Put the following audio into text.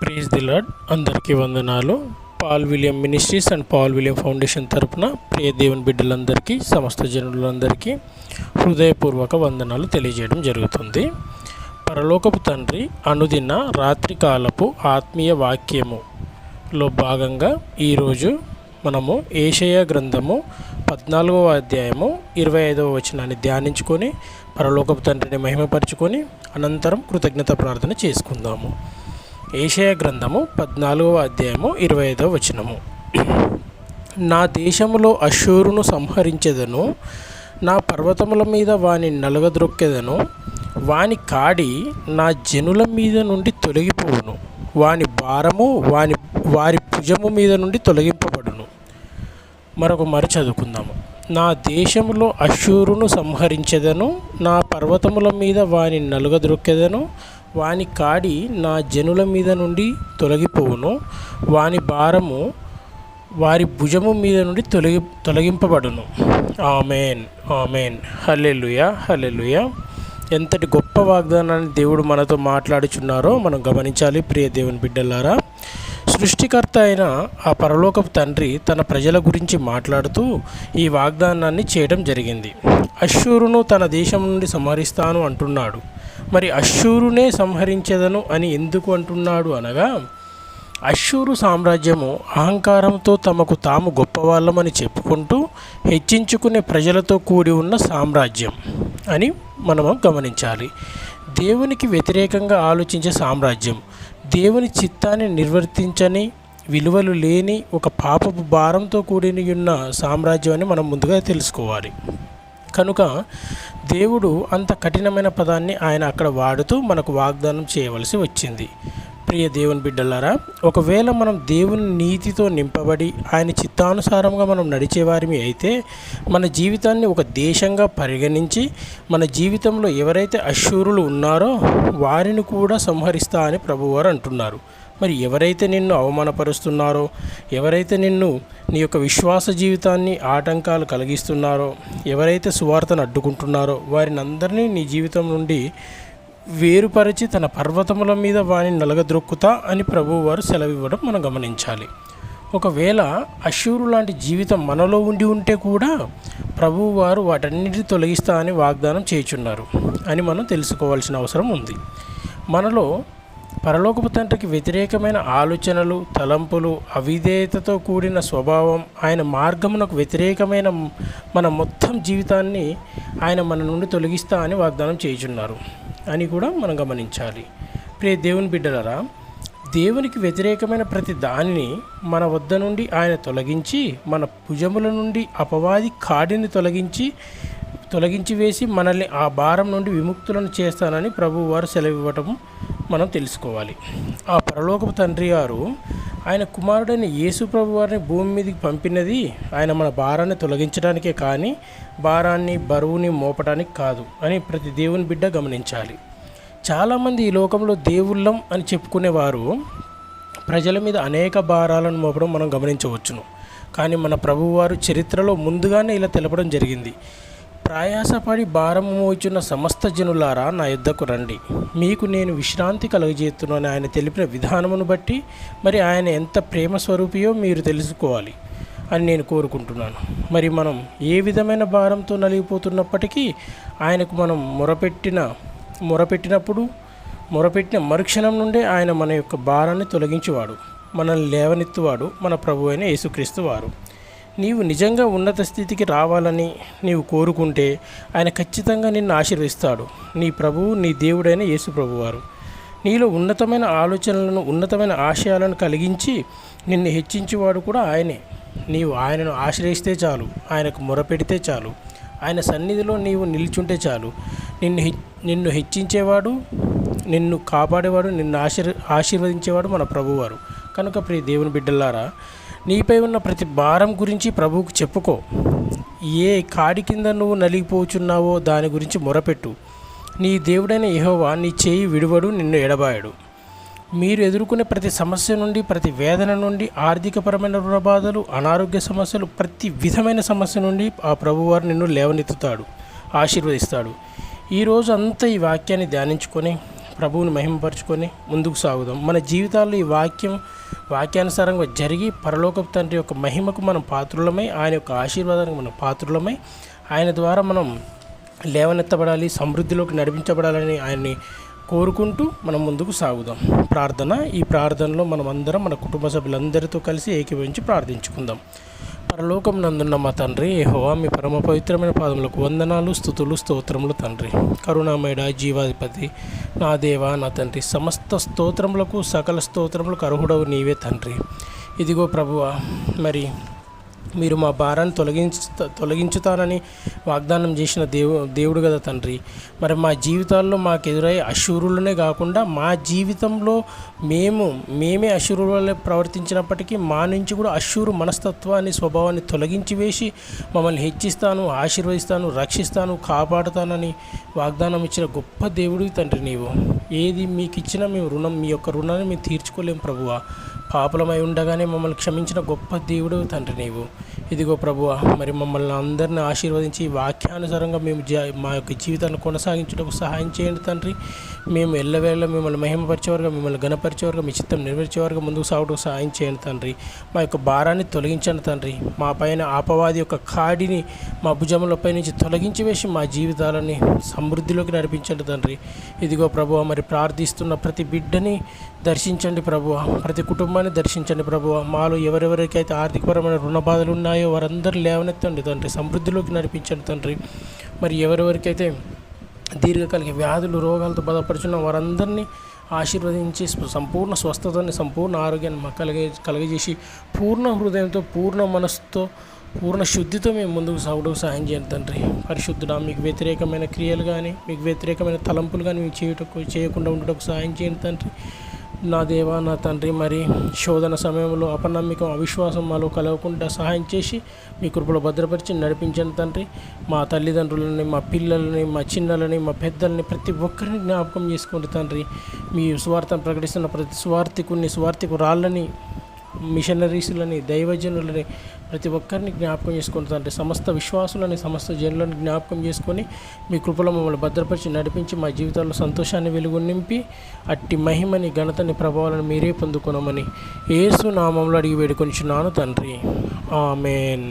Praise the Lord. అందరికీ వందనాలు. Paul William ministries and Paul William foundation తరపున ప్రియ దేవుని బిడ్డలందరికీ, సమస్త జనులందరికీ హృదయపూర్వక వందనాలు తెలియజేయడం జరుగుతుంది. పరలోకపు తండ్రి అనుదిన రాత్రికాలపు ఆత్మీయ వాక్యములో భాగంగా ఈరోజు మనము యెషయా గ్రంథము 14వ అధ్యాయము 25వ వచనాన్ని ధ్యానించుకొని పరలోకపు తండ్రిని మహిమపరుచుకొని అనంతరం కృతజ్ఞత ప్రార్థన చేసుకుందాము. యెషయా గ్రంథము 14వ అధ్యాయము 25వ వచనము. నా దేశములో అష్షూరును సంహరించెదను, నా పర్వతముల మీద వాని నలగద్రొక్కెదను, వాని కాడి నా జనుల మీద నుండి తొలగిపోవును, వాని భారము వారి భుజము మీద నుండి తొలగింపబడును. మరొక మరి చదువుకుందాము. నా దేశములో అష్షూరును సంహరించెదను, నా పర్వతముల మీద వాని నలుగద్రొక్కెదను, వాని కాడి నా జనుల మీద నుండి తొలగిపోవును, వాని భారము వారి భుజము మీద నుండి తొలగింపబడును. Amen, amen. హల్లెలూయా, హల్లెలూయా. ఎంతటి గొప్ప వాగ్దానాన్ని దేవుడు మనతో మాట్లాడుచున్నారో మనం గమనించాలి. ప్రియ దేవుని బిడ్డలారా, సృష్టికర్త అయిన ఆ పరలోకపు తండ్రి తన ప్రజల గురించి మాట్లాడుతూ ఈ వాగ్దానాన్ని చేయడం జరిగింది. అష్షూరును తన దేశం నుండి సంహరిస్తాను అంటున్నాడు. మరి అష్షూరునే సంహరించెదను అని ఎందుకు అంటున్నాడు అనగా, అష్షూరు సామ్రాజ్యము అహంకారంతో తమకు తాము గొప్పవాళ్ళమని చెప్పుకుంటూ హెచ్చించుకునే ప్రజలతో కూడి ఉన్న సామ్రాజ్యం అని మనము గమనించాలి. దేవునికి వ్యతిరేకంగా ఆలోచించే సామ్రాజ్యం, దేవుని చిత్తాన్ని నిర్వర్తించని, విలువలు లేని ఒక పాపపు భారంతో కూడిన ఉన్న సామ్రాజ్యం అని మనం ముందుగా తెలుసుకోవాలి. కనుక దేవుడు అంత కఠినమైన పదాన్ని ఆయన అక్కడ వాడుతూ మనకు వాగ్దానం చేయవలసి వచ్చింది. ప్రియ దేవుని బిడ్డలారా, ఒకవేళ మనం దేవుని నీతితో నింపబడి ఆయన చిత్తానుసారంగా మనం నడిచేవారిమి అయితే మన జీవితాన్ని ఒక దేశంగా పరిగణించి మన జీవితంలో ఎవరైతే అష్షూరులు ఉన్నారో వారిని కూడా సంహరిస్తా అని ప్రభువారు అంటున్నారు. మరి ఎవరైతే నిన్ను అవమానపరుస్తున్నారో, ఎవరైతే నీ యొక్క విశ్వాస జీవితాన్ని ఆటంకాలు కలిగిస్తున్నారో, ఎవరైతే సువార్తను అడ్డుకుంటున్నారో వారిని అందరినీ నీ జీవితం నుండి వేరుపరిచి తన పర్వతముల మీద వారిని నలగద్రొక్కుతా అని ప్రభువారు సెలవివ్వడం మనం గమనించాలి. ఒకవేళ అష్షూరు లాంటి జీవితం మనలో ఉండి ఉంటే కూడా ప్రభువారు వాటన్నిటిని తొలగిస్తా అని వాగ్దానం చేయుచున్నారు అని మనం తెలుసుకోవాల్సిన అవసరం ఉంది. మనలో పరలోకపు తండ్రికి వ్యతిరేకమైన ఆలోచనలు, తలంపులు, అవిధేయతతో కూడిన స్వభావం, ఆయన మార్గమునకు వ్యతిరేకమైన మన మొత్తం జీవితాన్ని ఆయన మన నుండి తొలగిస్తా అని వాగ్దానం చేయుచున్నారు అని కూడా మనం గమనించాలి. ప్రియ దేవుని బిడ్డలారా, దేవునికి వ్యతిరేకమైన ప్రతి దానిని మన వద్ద నుండి ఆయన తొలగించి మన భుజముల నుండి అపవాది కాడిని తొలగించి వేసి మనల్ని ఆ భారం నుండి విముక్తులను చేస్తానని ప్రభువారు సెలవివ్వటం మనం తెలుసుకోవాలి. ఆ పరలోకపు తండ్రి గారు ఆయన కుమారుడైన యేసు ప్రభు వారిని భూమి మీదకి పంపినది ఆయన మన భారాన్ని తొలగించడానికే కానీ భారాన్ని, బరువుని మోపడానికి కాదు అని ప్రతి దేవుని బిడ్డ గమనించాలి. చాలామంది ఈ లోకంలో దేవుళ్ళం అని చెప్పుకునేవారు ప్రజల మీద అనేక భారాలను మోపడం మనం గమనించవచ్చును. కానీ మన ప్రభువారు చరిత్రలో ముందుగానే ఇలా తెలపడం జరిగింది. ప్రయాసపడి భారము మోచున్న సమస్త జనులారా నా యుద్ధకు రండి, మీకు నేను విశ్రాంతి కలుగజేస్తున్నాను ఆయన తెలిపిన విధానమును బట్టి మరి ఆయన ఎంత ప్రేమ స్వరూపియో మీరు తెలుసుకోవాలి అని నేను కోరుకుంటున్నాను. మరి మనం ఏ విధమైన భారంతో నలిగిపోతున్నప్పటికీ ఆయనకు మనం మొరపెట్టిన మరుక్షణం నుండే ఆయన మన యొక్క భారాన్ని తొలగించేవాడు, మనల్ని లేవనెత్తువాడు మన ప్రభు అయిన యేసుక్రీస్తు వారు. నీవు నిజంగా ఉన్నత స్థితికి రావాలని నీవు కోరుకుంటే ఆయన ఖచ్చితంగా నిన్ను ఆశీర్వదిస్తాడు. నీ ప్రభువు, నీ దేవుడైన యేసు ప్రభువారు నీలో ఉన్నతమైన ఆలోచనలను, ఉన్నతమైన ఆశయాలను కలిగించి నిన్ను హెచ్చించేవాడు కూడా ఆయనే. నీవు ఆయనను ఆశ్రయిస్తే చాలు, ఆయనకు మొరపెడితే చాలు, ఆయన సన్నిధిలో నీవు నిల్చుంటే చాలు, నిన్ను హెచ్చించేవాడు, నిన్ను కాపాడేవాడు, నిన్ను ఆశీర్వదించేవాడు మన ప్రభువారు. కనుక ప్రియ దేవుని బిడ్డలారా, నీపై ఉన్న ప్రతి భారం గురించి ప్రభువుకు చెప్పుకో. ఏ కాడి కింద నువ్వు నలిగిపోచున్నావో దాని గురించి మొరపెట్టు. నీ దేవుడైన యెహోవా నీ చేయి విడువడు, నిన్ను ఎడబాయడు. మీరు ఎదుర్కొనే ప్రతి సమస్య నుండి, ప్రతి వేదన నుండి, ఆర్థికపరమైన రుణబాధలు, అనారోగ్య సమస్యలు, ప్రతి విధమైన సమస్య నుండి ఆ ప్రభువారు నిన్ను లేవనెత్తుతాడు, ఆశీర్వదిస్తాడు. ఈరోజు అంతా ఈ వాక్యాన్ని ధ్యానించుకొని ప్రభువుని మహిమపరుచుకొని ముందుకు సాగుదాం. మన జీవితాల్లో ఈ వాక్యానుసారంగా జరిగి పరలోకపు తండ్రి యొక్క మహిమకు మనం పాత్రులమై, ఆయన యొక్క ఆశీర్వాదానికి మనం పాత్రులమై, ఆయన ద్వారా మనం లేవనెత్తబడాలి, సమృద్ధిలోకి నడిపించబడాలని ఆయన్ని కోరుకుంటూ మనం ముందుకు సాగుదాం. ఈ ప్రార్థనలో మనం అందరం మన కుటుంబ సభ్యులందరితో కలిసి ఏకీభవించి ప్రార్థించుకుందాం. పరలోకం నందున్న మా తండ్రి యెహోవా, మీ పరమ పవిత్రమైన పాదములకు వందనాలు, స్తుతులు, స్తోత్రములు తండ్రి. కరుణామయుడ, జీవాధిపతి, నా దేవా, నా తండ్రి, సమస్త స్తోత్రములకు సకల స్తోత్రములకు అర్హుడవు నీవే తండ్రి. ఇదిగో ప్రభువా, మరి మీరు మా భారాన్ని తొలగించుతానని వాగ్దానం చేసిన దేవుడు కదా తండ్రి. మరి మా జీవితాల్లో మాకు ఎదురయ్యే అశూరులనే కాకుండా మా జీవితంలో మేమే అశూరులనే ప్రవర్తించినప్పటికీ మా నుంచి కూడా అశూరు మనస్తత్వాన్ని, స్వభావాన్ని తొలగించి వేసి మమ్మల్ని హెచ్చిస్తాను, ఆశీర్వదిస్తాను, రక్షిస్తాను, కాపాడుతానని వాగ్దానం ఇచ్చిన గొప్ప దేవుడివి తండ్రి నీవు. ఏది మీకు ఇచ్చినా మేము మీ యొక్క రుణాన్ని మేము తీర్చుకోలేము ప్రభువా. పాపులమై ఉండగానే మమ్మల్ని క్షమించిన గొప్ప దేవుడు తండ్రి నీవు. ఇదిగో ప్రభువా, మరి మమ్మల్ని అందరినీ ఆశీర్వదించి వాక్యానుసారంగా మేము మా యొక్క జీవితాన్ని కొనసాగించడానికి సహాయం చేయండి తండ్రి. మేము ఎల్లవేళ మిమ్మల్ని మహిమపరిచేవారుగా, మిమ్మల్ని ఘనపరిచేవారుగా, మీ చిత్తం నెరవేర్చేవారుగా ముందుకు సాగడానికి సహాయం చేయండి తండ్రి. మా యొక్క భారాన్ని తొలగించండి తండ్రి. మా పైన ఆపవాది యొక్క కాడిని మా భుజములపై నుంచి తొలగించి వేసి మా జీవితాలని సమృద్ధిలోకి నడిపించండి తండ్రి. ఇదిగో ప్రభువా, మరి ప్రార్థిస్తున్న ప్రతి బిడ్డని దర్శించండి ప్రభువా, ప్రతి కుటుంబాన్ని దర్శించండి ప్రభువా. మాలో ఎవరెవరికైతే ఆర్థికపరమైన రుణ బాధలు ఉన్నాయో వారందరూ లేవనెత్తండి తండ్రి, సమృద్ధిలోకి నడిపించండి తండ్రి. మరి ఎవరెవరికైతే దీర్ఘకాలిక వ్యాధులు, రోగాలతో బాధపడుచున్న వారందరినీ ఆశీర్వదించి సంపూర్ణ స్వస్థతని, సంపూర్ణ ఆరోగ్యాన్ని మాకు కలగజేసి పూర్ణ హృదయంతో, పూర్ణ మనస్సుతో, పూర్ణ శుద్ధితో మేము ముందుకు సాగుటకు సహాయం చేయండి తండ్రి. పరిశుద్ధుడా, మీకు వ్యతిరేకమైన క్రియలు కానీ, మీకు వ్యతిరేకమైన తలంపులు కానీ మేము చేయకుండా ఉండటకు సహాయం చేయండి తండ్రి. నా దేవా, నా తండ్రి, మరి శోధన సమయంలో అపనమ్మకం, అవిశ్వాసం మాలో కలగకుండా సహాయం చేసి మీ కృపలో భద్రపరిచి నడిపించండి తండ్రి. మా తల్లిదండ్రులని, మా పిల్లలని, మా చిన్నలని, మా పెద్దలని, ప్రతి ఒక్కరిని జ్ఞాపకం చేసుకోండి తండ్రి. మీ స్వార్థను ప్రకటిస్తున్న ప్రతి స్వార్థికురాళ్ళని, మిషనరీసులని, దైవజనులని ప్రతి ఒక్కరిని జ్ఞాపకం చేసుకుని తండ్రి. సమస్త విశ్వాసులని, సమస్త జనులను జ్ఞాపకం చేసుకొని మీ కృపలో మమ్మల్ని భద్రపరిచి నడిపించి మా జీవితాల్లో సంతోషాన్ని, వెలుగు నింపి అట్టి మహిమని, ఘనతని, ప్రభావాలను మీరే పొందుకొనమని యేసు నామములో అడిగి వేడుకొనిచున్నాను తండ్రి. ఆమేన్.